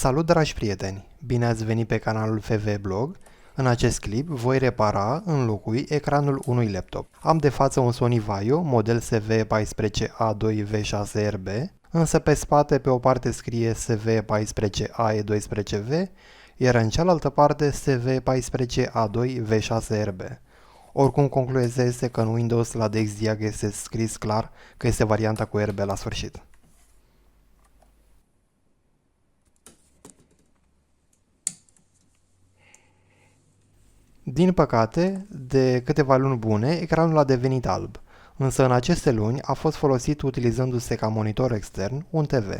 Salut, dragi prieteni! Bine ați venit pe canalul FV Blog. În acest clip voi repara, înlocui ecranul unui laptop. Am de față un Sony Vaio, model SV14A2V6RB, însă pe spate pe o parte scrie SV14AE12V, iar în cealaltă parte SV14A2V6RB. Oricum, concluzia este că în Windows la DXDiag este scris clar că este varianta cu RB la sfârșit. Din păcate, de câteva luni bune, ecranul a devenit alb, însă în aceste luni a fost folosit utilizându-se ca monitor extern un TV.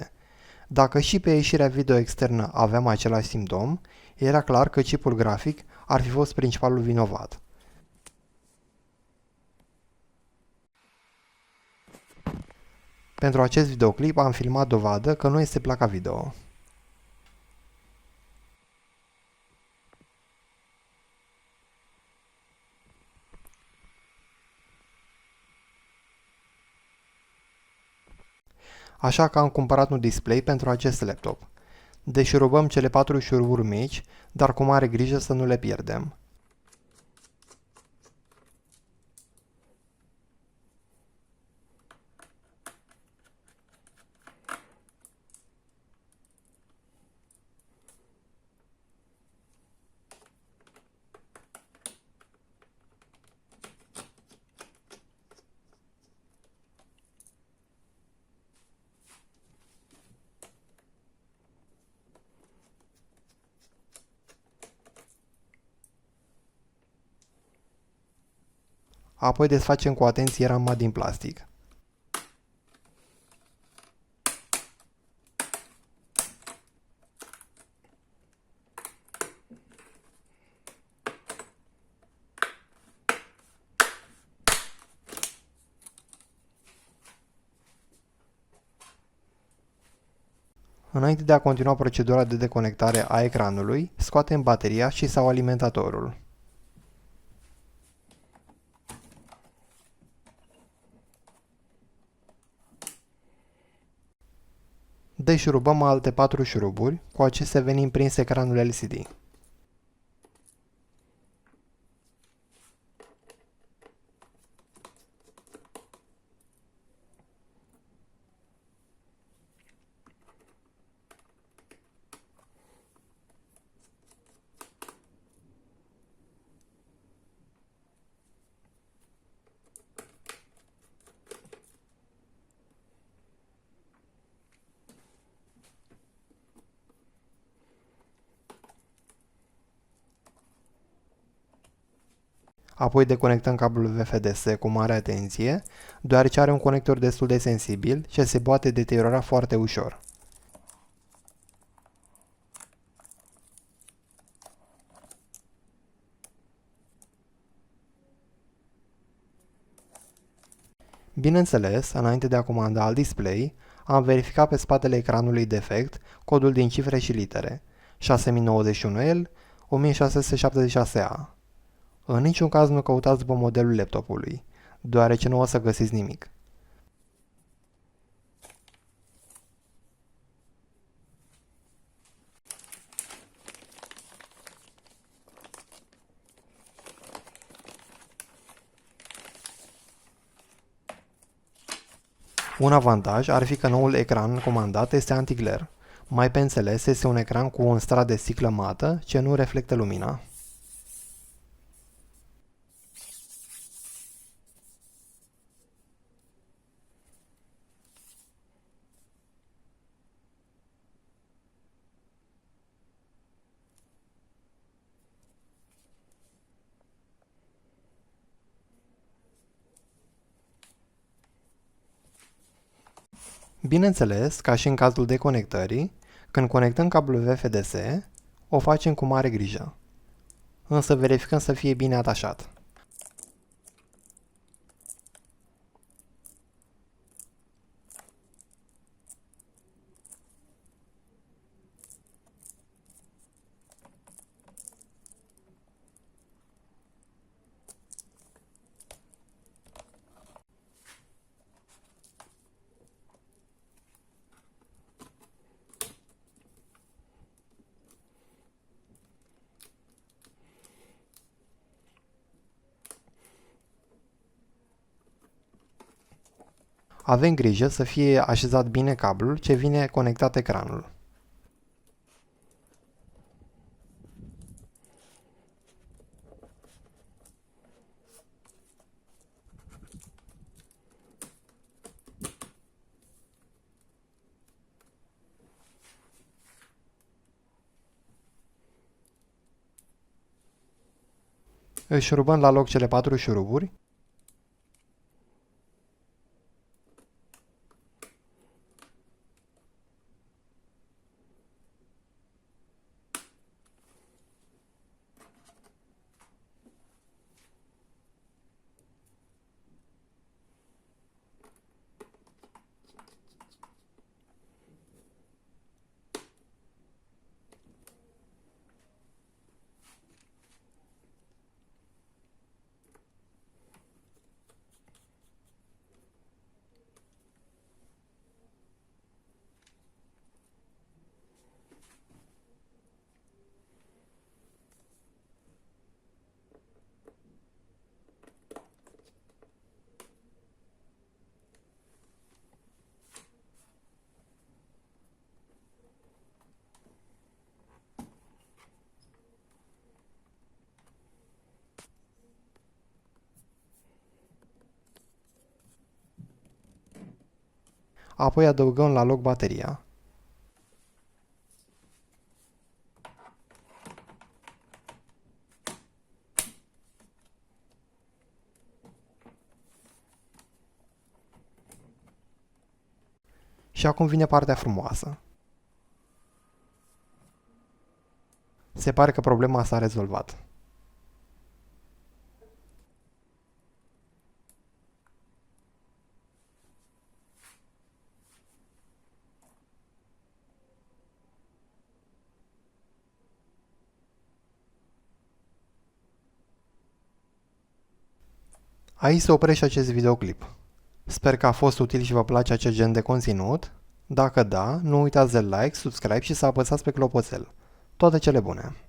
Dacă și pe ieșirea video externă aveam același simptom, era clar că chipul grafic ar fi fost principalul vinovat. Pentru acest videoclip am filmat dovadă că nu este placa video. Așa că am cumpărat un display pentru acest laptop. Deșurubăm cele 4 șuruburi mici, dar cu mare grijă să nu le pierdem. Apoi desfacem cu atenție rama din plastic. Înainte de a continua procedura de deconectare a ecranului, scoatem bateria și sau alimentatorul. Deșurubăm alte 4 șuruburi, cu acestea venim prins ecranul LCD. Apoi deconectăm cablul VFDS cu mare atenție, deoarece are un conector destul de sensibil și se poate deteriora foarte ușor. Bineînțeles, înainte de a comanda alt display, am verificat pe spatele ecranului defect codul din cifre și litere 6091L 1676A. În niciun caz nu căutați după modelul laptopului, deoarece nu o să găsiți nimic. Un avantaj ar fi că noul ecran comandat este anti-glare. Mai pe înțeles, este un ecran cu un strat de sticlă mată ce nu reflectă lumina. Bineînțeles, ca și în cazul deconectării, când conectăm cablul VFDS, o facem cu mare grijă. Însă verificăm să fie bine atașat. Avem grijă să fie așezat bine cablul ce vine conectat ecranul. Își șurubăm la loc cele 4 șuruburi. Apoi adăugăm la loc bateria. Și acum vine partea frumoasă. Se pare că problema s-a rezolvat. Aici se oprește acest videoclip. Sper că a fost util și vă place acest gen de conținut. Dacă da, nu uitați de like, subscribe și să apăsați pe clopoțel. Toate cele bune!